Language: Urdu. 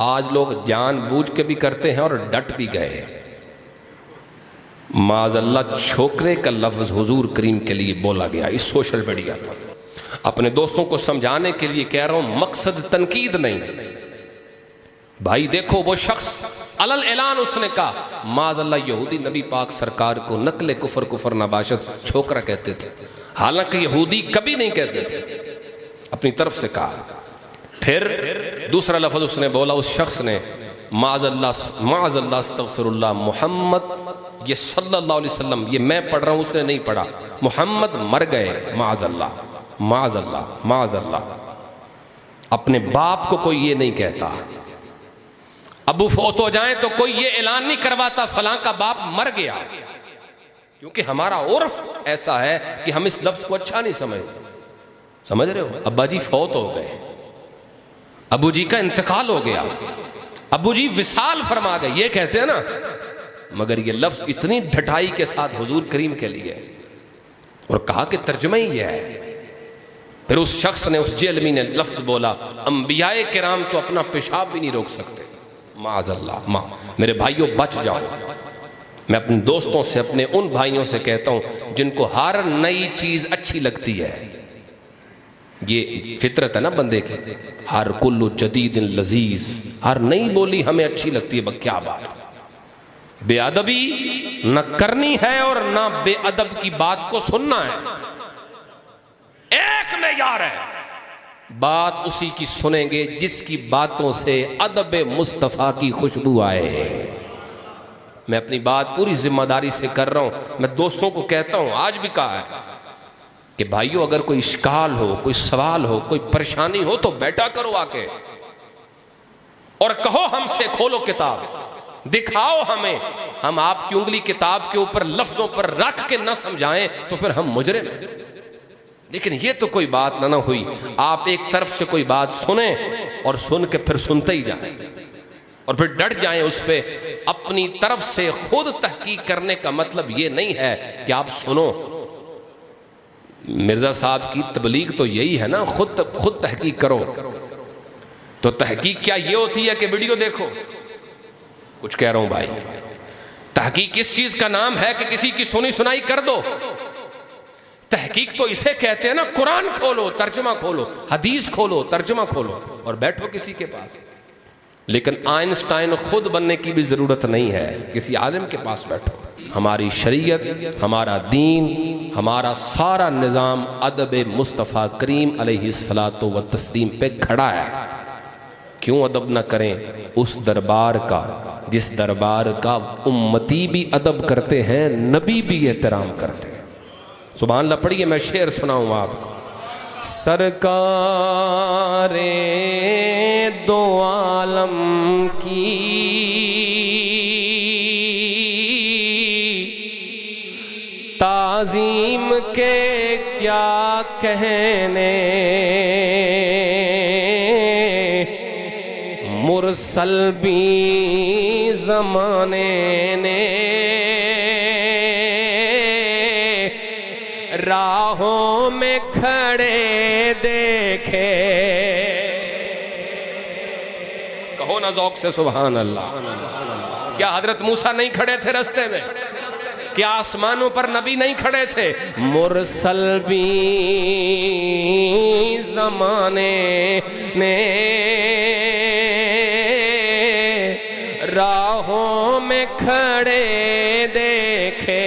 آج لوگ جان بوجھ کے بھی کرتے ہیں اور ڈٹ بھی گئے. معاذ اللہ چھوکرے کا لفظ حضور کریم کے لیے بولا گیا اس سوشل میڈیا پر. اپنے دوستوں کو سمجھانے کے لیے کہہ رہا ہوں، مقصد تنقید نہیں. بھائی دیکھو وہ شخص علل اعلان اس نے کہا معاذ اللہ یہودی نبی پاک سرکار کو نقل کفر نباشت چھوکرا کہتے تھے، حالانکہ یہودی کبھی نہیں کہتے تھے، اپنی طرف سے کہا. پھر دوسرا لفظ اس نے بولا، اس شخص نے معاذ اللہ استغفر اللہ محمد، یہ صلی اللہ علیہ وسلم، یہ میں پڑھ رہا ہوں اس نے نہیں پڑھا، محمد مر گئے، معاذ اللہ معاذ اللہ معاذ اللہ. اپنے باپ کو کوئی یہ نہیں کہتا. ابو فوت ہو جائیں تو کوئی یہ اعلان نہیں کرواتا فلاں کا باپ مر گیا، کیونکہ ہمارا عرف ایسا ہے کہ ہم اس لفظ کو اچھا نہیں سمجھتے. سمجھ رہے ہو؟ ابا جی فوت ہو گئے، ابو جی کا انتقال ہو گیا، ابو جی وصال فرما گئے، یہ کہتے ہیں نا. مگر یہ لفظ اتنی ڈھٹائی کے ساتھ حضور کریم کے لیے، اور کہا کہ ترجمہ ہی یہ ہے. پھر اس شخص نے، اس جہلمی نے لفظ بولا، انبیاء کرام تو اپنا پیشاب بھی نہیں روک سکتے. معاذ اللہ. میرے بھائیوں بچ جاؤ. میں اپنے دوستوں سے، اپنے ان بھائیوں سے کہتا ہوں جن کو ہر نئی چیز اچھی لگتی ہے، یہ فطرت ہے نا بندے کی، ہر کل جدید لذیذ، ہر نئی بولی ہمیں اچھی لگتی ہے. کیا بات، بے ادبی نہ کرنی ہے اور نہ بے ادب کی بات کو سننا ہے. ایک معیار ہے، بات اسی کی سنیں گے جس کی باتوں سے ادب مصطفیٰ کی خوشبو آئے. میں اپنی بات پوری ذمہ داری سے کر رہا ہوں. میں دوستوں کو کہتا ہوں، آج بھی کہا ہے کہ بھائیو اگر کوئی اشکال ہو، کوئی سوال ہو، کوئی پریشانی ہو تو بیٹھا کرو آ کے اور کہو ہم سے، کھولو کتاب، دکھاؤ ہمیں. ہم آپ کی انگلی کتاب کے اوپر لفظوں پر رکھ کے نہ سمجھائیں تو پھر ہم مجرم. لیکن یہ تو کوئی بات نہ ہوئی، آپ ایک طرف سے کوئی بات سنیں اور سن کے پھر سنتے ہی جائیں اور پھر ڈٹ جائیں اس پہ. اپنی طرف سے خود تحقیق کرنے کا مطلب یہ نہیں ہے کہ آپ سنو. مرزا صاحب کی تبلیغ تو یہی ہے نا، خود تحقیق کرو. تو تحقیق کیا یہ ہوتی ہے کہ ویڈیو دیکھو؟ کچھ کہہ رہا ہوں بھائی، تحقیق اس چیز کا نام ہے کہ کسی کی سنی سنائی کر دو. تحقیق تو اسے کہتے ہیں نا، قرآن کھولو ترجمہ کھولو، حدیث کھولو ترجمہ کھولو اور بیٹھو کسی کے پاس. لیکن آئنسٹائن خود بننے کی بھی ضرورت نہیں ہے، کسی عالم کے پاس بیٹھو. ہماری شریعت، ہمارا دین، ہمارا سارا نظام ادب مصطفیٰ کریم علیہ الصلاۃ والتسلیم پہ کھڑا ہے. کیوں ادب نہ کریں اس دربار کا جس دربار کا امتی بھی ادب کرتے ہیں، نبی بھی احترام کرتے ہیں. سبحان اللہ پڑھیے، میں شعر سناؤں آپ کو. سرکار دو عالم کی تعظیم کے کیا کہنے، مرسل بھی زمانے نے راہوں میں کھڑے دیکھے. کہو نا ذوق سے سبحان اللہ. کیا حضرت موسیٰ نہیں کھڑے تھے رستے میں؟ کیا آسمانوں پر نبی نہیں کھڑے تھے؟ مرسل بھی زمانے نے راہوں میں کھڑے دیکھے.